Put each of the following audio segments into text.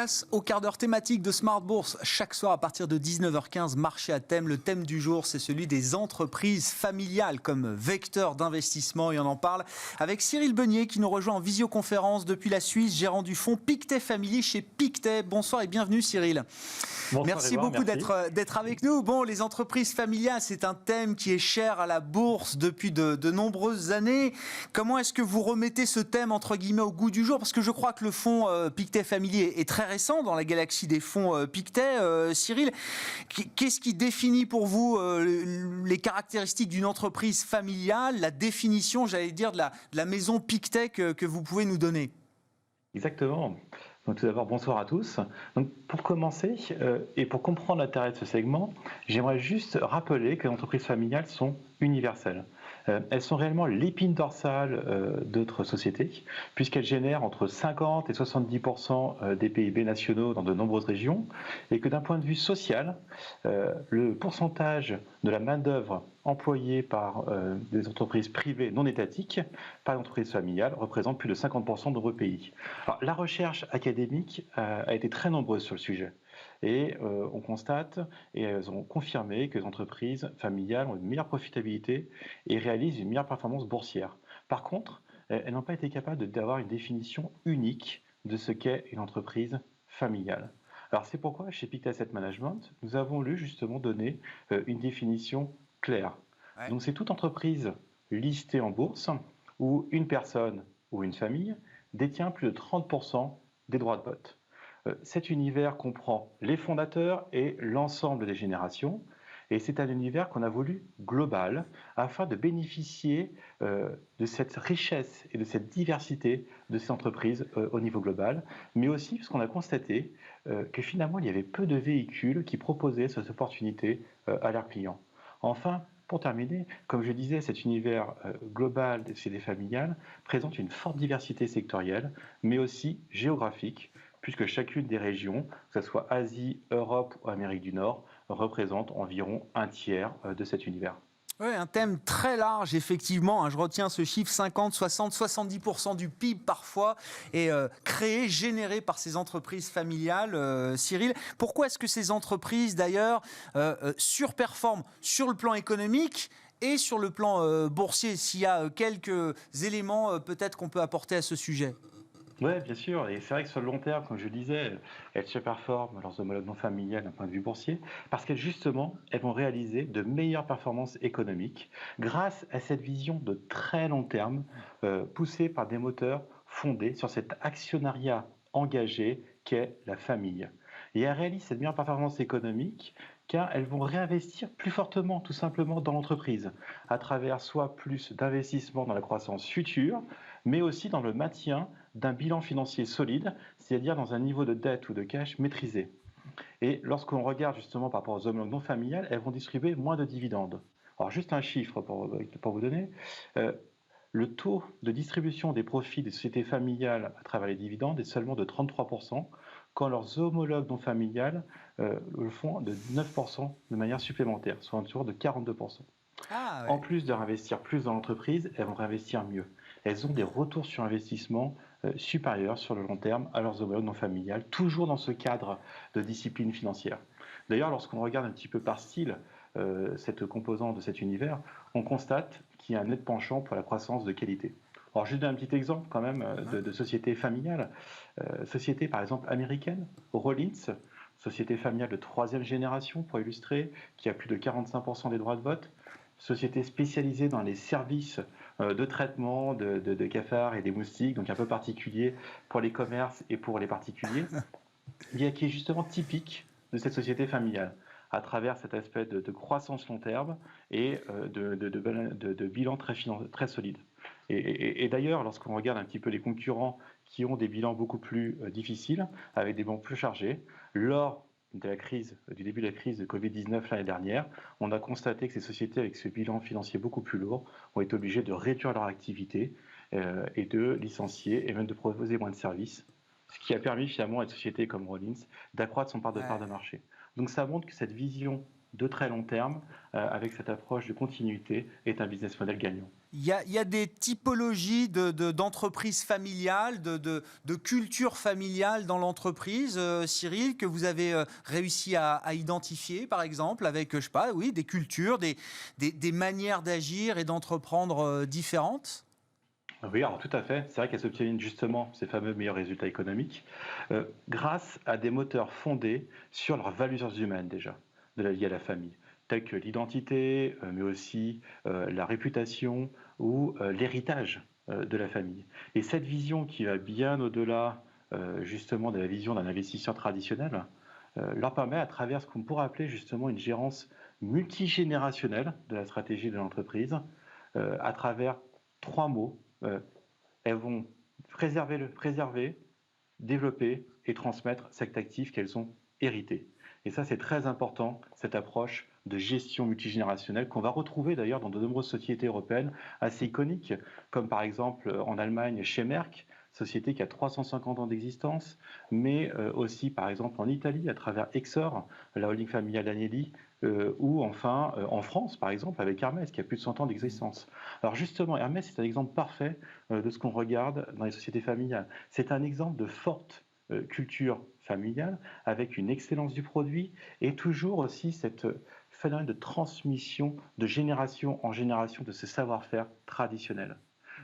Place au quart d'heure thématique de Smart Bourse. Chaque soir à partir de 19h15, marché à thème. Le thème du jour, c'est celui des entreprises familiales comme vecteur d'investissement. Et on en parle avec Cyril Beunier qui nous rejoint en visioconférence depuis la Suisse, gérant du fonds Pictet Family chez Pictet. Bonsoir et bienvenue Cyril. Bonsoir, Merci Edouard, beaucoup merci. d'être avec nous. Bon, les entreprises familiales, c'est un thème qui est cher à la bourse depuis de nombreuses années. Comment est-ce que vous remettez ce thème entre guillemets au goût du jour? Parce que je crois que le fonds Pictet Family est très récent dans la galaxie des fonds Pictet. Cyril, qu'est-ce qui définit pour vous les caractéristiques d'une entreprise familiale, la définition, j'allais dire, de la maison Pictet que vous pouvez nous donner? Exactement. Donc tout d'abord, bonsoir à tous. Donc, pour commencer, et pour comprendre l'intérêt de ce segment, j'aimerais juste rappeler que les entreprises familiales sont universelles. Elles sont réellement l'épine dorsale d'autres sociétés, puisqu'elles génèrent entre 50 et 70% des PIB nationaux dans de nombreuses régions, et que d'un point de vue social, le pourcentage de la main-d'œuvre employée par des entreprises privées non étatiques, par l'entreprise familiale, représente plus de 50% de nombreux pays. Alors, la recherche académique a été très nombreuse sur le sujet. Et on constate, et elles ont confirmé, que les entreprises familiales ont une meilleure profitabilité et réalisent une meilleure performance boursière. Par contre, elles n'ont pas été capables d'avoir une définition unique de ce qu'est une entreprise familiale. Alors c'est pourquoi, chez Pictet Asset Management, nous avons voulu justement donner une définition claire. Ouais. Donc c'est toute entreprise listée en bourse où une personne ou une famille détient plus de 30% des droits de vote. Cet univers comprend les fondateurs et l'ensemble des générations, et c'est un univers qu'on a voulu global afin de bénéficier de cette richesse et de cette diversité de ces entreprises au niveau global, mais aussi parce qu'on a constaté que finalement il y avait peu de véhicules qui proposaient cette opportunité à leurs clients. Enfin, pour terminer, comme je disais, cet univers global des CD familiales présente une forte diversité sectorielle, mais aussi géographique, puisque chacune des régions, que ce soit Asie, Europe ou Amérique du Nord, représente environ un tiers de cet univers. Oui, un thème très large, effectivement. Je retiens ce chiffre, 50, 60, 70% du PIB parfois est créé, généré par ces entreprises familiales. Cyril, pourquoi est-ce que ces entreprises, d'ailleurs, surperforment sur le plan économique et sur le plan boursier? S'il y a quelques éléments peut-être qu'on peut apporter à ce sujet. Oui, bien sûr, et c'est vrai que sur le long terme, comme je disais, elles surperforment leurs homologues non familiales d'un point de vue boursier, parce qu'elles justement, elles vont réaliser de meilleures performances économiques grâce à cette vision de très long terme poussée par des moteurs fondés sur cet actionnariat engagé qu'est la famille. Et elles réalisent cette meilleure performance économique car elles vont réinvestir plus fortement, tout simplement, dans l'entreprise, à travers soit plus d'investissement dans la croissance future, mais aussi dans le maintien d'un bilan financier solide, c'est-à-dire dans un niveau de dette ou de cash maîtrisé. Et lorsqu'on regarde justement par rapport aux homologues non familiales, elles vont distribuer moins de dividendes. Alors juste un chiffre pour vous donner, euh, le taux de distribution des profits des sociétés familiales à travers les dividendes est seulement de 33%, quand leurs homologues non familiales le font de 9% de manière supplémentaire, soit un tour de 42%. Ah En ouais. plus de réinvestir plus dans l'entreprise, elles vont réinvestir mieux. Elles ont des retours sur investissement supérieurs sur le long terme à leurs homologues non familiales, toujours dans ce cadre de discipline financière. D'ailleurs, lorsqu'on regarde un petit peu par style cette composante de cet univers, on constate qu'il y a un net penchant pour la croissance de qualité. Alors, juste un petit exemple quand même de société familiale. Société par exemple américaine, Rollins, société familiale de troisième génération pour illustrer, qui a plus de 45% des droits de vote. Société spécialisée dans les services de traitement de cafards et des moustiques, donc un peu particulier pour les commerces et pour les particuliers, qui est justement typique de cette société familiale, à travers cet aspect de croissance long terme et de bilan très solide. Et d'ailleurs, lorsqu'on regarde un petit peu les concurrents qui ont des bilans beaucoup plus difficiles, avec des bilans plus chargés, lors de la crise, du début de la crise de Covid-19 l'année dernière, on a constaté que ces sociétés avec ce bilan financier beaucoup plus lourd ont été obligées de réduire leur activité et de licencier et même de proposer moins de services, ce qui a permis finalement à une société comme Rollins d'accroître son part de Ouais. marché. Donc ça montre que cette vision de très long terme, avec cette approche de continuité, est un business model gagnant. Il y a des typologies d'entreprises familiales, de culture familiale dans l'entreprise, Cyril, que vous avez réussi à identifier, par exemple, avec, je sais pas, oui, des cultures, des manières d'agir et d'entreprendre différentes? Oui, alors tout à fait. C'est vrai qu'elles obtiennent justement ces fameux meilleurs résultats économiques grâce à des moteurs fondés sur leurs valeurs humaines déjà, de la vie à la famille, telles que l'identité, mais aussi la réputation ou l'héritage de la famille. Et cette vision qui va bien au-delà justement de la vision d'un investisseur traditionnel, leur permet à travers ce qu'on pourrait appeler justement une gérance multigénérationnelle de la stratégie de l'entreprise, à travers trois mots. Elles vont préserver, développer et transmettre cet actif qu'elles ont hérité. Et ça, c'est très important, cette approche de gestion multigénérationnelle qu'on va retrouver d'ailleurs dans de nombreuses sociétés européennes assez iconiques, comme par exemple en Allemagne chez Merck, société qui a 350 ans d'existence, mais aussi par exemple en Italie à travers Exor, la holding familiale Agnelli, ou enfin en France par exemple avec Hermès qui a plus de 100 ans d'existence. Alors justement, Hermès c'est un exemple parfait de ce qu'on regarde dans les sociétés familiales. C'est un exemple de forte culture familiale avec une excellence du produit et toujours aussi cette phénomène de transmission de génération en génération de ce savoir-faire traditionnel.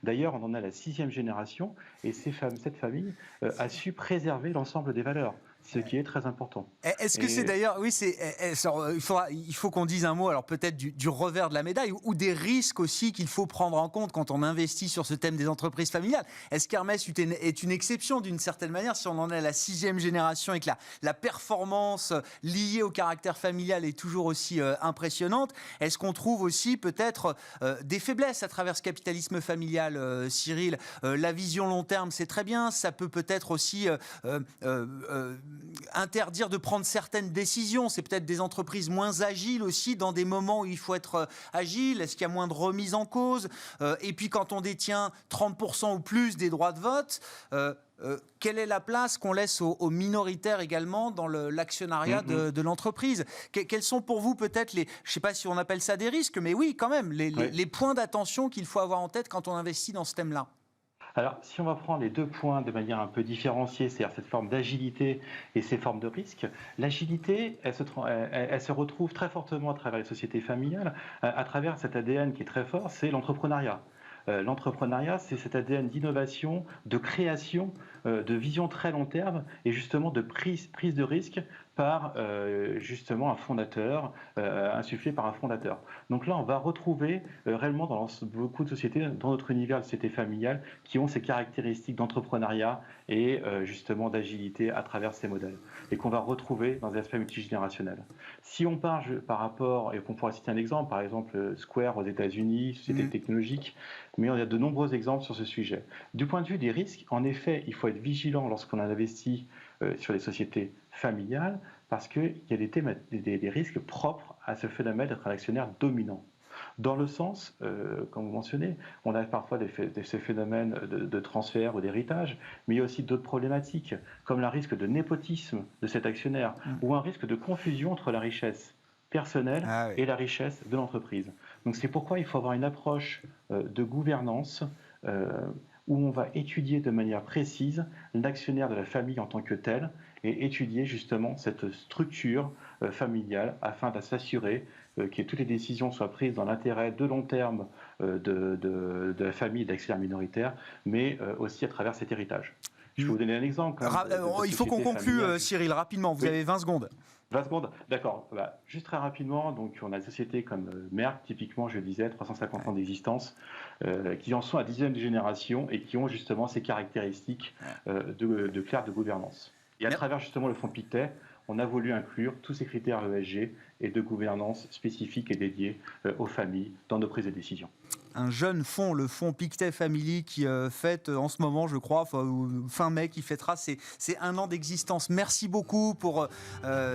D'ailleurs, on en a la 6e génération et cette famille a su préserver l'ensemble des valeurs, ce qui est très important. Est-ce que c'est Et d'ailleurs, oui, il faut qu'on dise un mot, alors peut-être du revers de la médaille ou des risques aussi qu'il faut prendre en compte quand on investit sur ce thème des entreprises familiales. Est-ce qu'Hermès est une exception d'une certaine manière si on en est à la 6e génération et que la performance liée au caractère familial est toujours aussi impressionnante? Est-ce qu'on trouve aussi peut-être des faiblesses à travers ce capitalisme familial, Cyril? La vision long terme, c'est très bien, ça peut peut-être aussi interdire de prendre certaines décisions. C'est peut-être des entreprises moins agiles aussi dans des moments où il faut être agile. Est-ce qu'il y a moins de remise en cause? Et puis quand on détient 30% ou plus des droits de vote, quelle est la place qu'on laisse aux minoritaires également dans l'actionnariat de l'entreprise? Quels sont pour vous peut-être je ne sais pas si on appelle ça des risques, mais oui quand même, oui. les points d'attention qu'il faut avoir en tête quand on investit dans ce thème-là? Alors, si on va prendre les deux points de manière un peu différenciée, c'est-à-dire cette forme d'agilité et ces formes de risque, l'agilité, elle se retrouve très fortement à travers les sociétés familiales, à travers cet ADN qui est très fort, c'est l'entrepreneuriat. L'entrepreneuriat, c'est cet ADN d'innovation, de création, de vision très long terme et justement de prise de risque par justement un fondateur, insufflé par un fondateur. Donc là, on va retrouver réellement dans beaucoup de sociétés, dans notre univers de société familiale, qui ont ces caractéristiques d'entrepreneuriat et justement d'agilité à travers ces modèles, et qu'on va retrouver dans des aspects multigénérationnels. Si on part par rapport, et qu'on pourra citer un exemple, par exemple Square aux États-Unis, société technologique, mais il y a de nombreux exemples sur ce sujet. Du point de vue des risques, en effet, il faut être vigilant lorsqu'on investit sur les sociétés familiales, parce qu'il y a des risques propres à ce phénomène d'être un actionnaire dominant. Dans le sens, comme vous mentionnez, on a parfois ces phénomènes de transfert ou d'héritage, mais il y a aussi d'autres problématiques, comme le risque de népotisme de cet actionnaire, ou un risque de confusion entre la richesse personnelle et la richesse de l'entreprise. Donc c'est pourquoi il faut avoir une approche de gouvernance où on va étudier de manière précise l'actionnaire de la famille en tant que tel et étudier justement cette structure familiale afin de s'assurer que toutes les décisions soient prises dans l'intérêt de long terme de la famille et d'actionnaires minoritaires, mais aussi à travers cet héritage. Je peux vous donner un exemple. Il faut qu'on conclue, Cyril, rapidement. Vous avez 20 secondes. 20 secondes, d'accord. Juste très rapidement, donc on a des sociétés comme Merck, typiquement, je le disais, 350 ans d'existence, qui en sont à 10e génération et qui ont justement ces caractéristiques de clair de gouvernance. Et à travers justement le fonds Pictet, on a voulu inclure tous ces critères ESG et de gouvernance spécifiques et dédiés aux familles dans nos prises de décision. un jeune fonds, le fonds Pictet Family, qui fête en ce moment, je crois, fin mai, qui fêtera ses 1 an d'existence. Merci beaucoup pour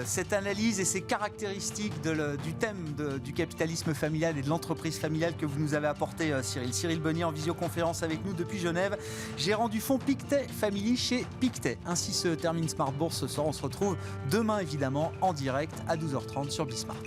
cette analyse et ces caractéristiques du thème du capitalisme familial et de l'entreprise familiale que vous nous avez apporté, Cyril. Cyril Bonnier en visioconférence avec nous depuis Genève, gérant du fonds Pictet Family chez Pictet. Ainsi se termine Smart Bourse ce soir. On se retrouve demain évidemment en direct à 12h30 sur Bismart.